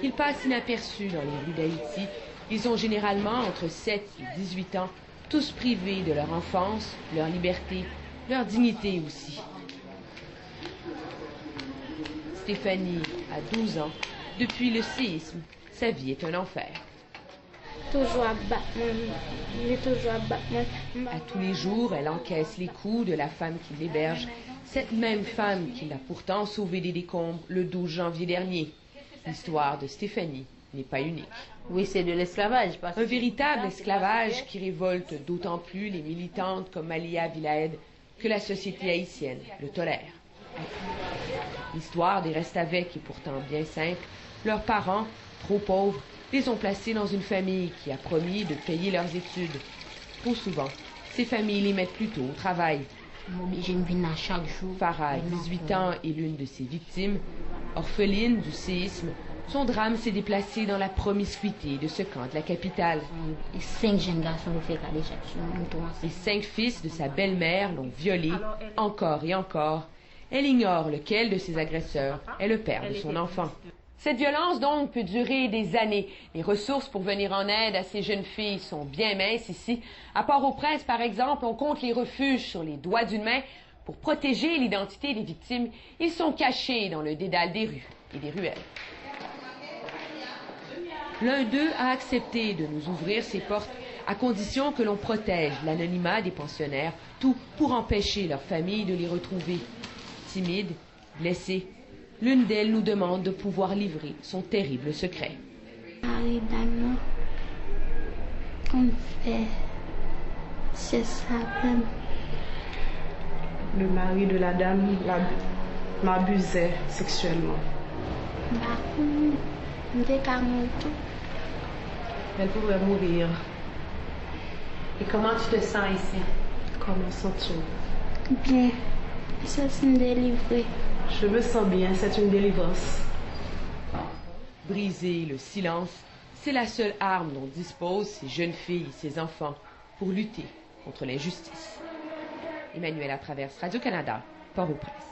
Ils passent inaperçus dans les rues d'Haïti. Ils ont généralement entre 7 et 18 ans, tous privés de leur enfance, leur liberté, leur dignité aussi. Stéphanie a 12 ans. Depuis le séisme, sa vie est un enfer. À tous les jours, elle encaisse les coups de la femme qui l'héberge. Cette même femme qui l'a pourtant sauvée des décombres le 12 janvier dernier. L'histoire de Stéphanie n'est pas unique. Oui, c'est de l'esclavage. Un véritable esclavage qui révolte d'autant plus les militantes comme Malia Vilaed que la société haïtienne le tolère. L'histoire des Restavek est pourtant bien simple. Leurs parents, trop pauvres, les ont placés dans une famille qui a promis de payer leurs études. Trop souvent, ces familles les mettent plutôt au travail. Farah, 18 ans, est l'une de ces victimes. Orpheline du séisme, son drame s'est déplacé dans la promiscuité de ce camp de la capitale. Les 5 fils de sa belle-mère l'ont violée encore et encore. Elle ignore lequel de ses agresseurs est le père de son enfant. Cette violence donc peut durer des années. Les ressources pour venir en aide à ces jeunes filles sont bien minces ici. À Port-au-Prince, par exemple, on compte les refuges sur les doigts d'une main. Pour protéger l'identité des victimes, ils sont cachés dans le dédale des rues et des ruelles. L'un d'eux a accepté de nous ouvrir ses portes à condition que l'on protège l'anonymat des pensionnaires, tout pour empêcher leur famille de les retrouver. Timide, blessée, l'une d'elles nous demande de pouvoir livrer son terrible secret. Le mari de la dame m'abusait sexuellement. Elle pourrait mourir. Et comment tu te sens ici? Comment sens-tu? Bien. Ça, c'est me délivrer. Je me sens bien, c'est une délivrance. Briser le silence, c'est la seule arme dont disposent ces jeunes filles et ces enfants pour lutter contre l'injustice. Emmanuelle Latraverse, Radio-Canada, Port-au-Prince.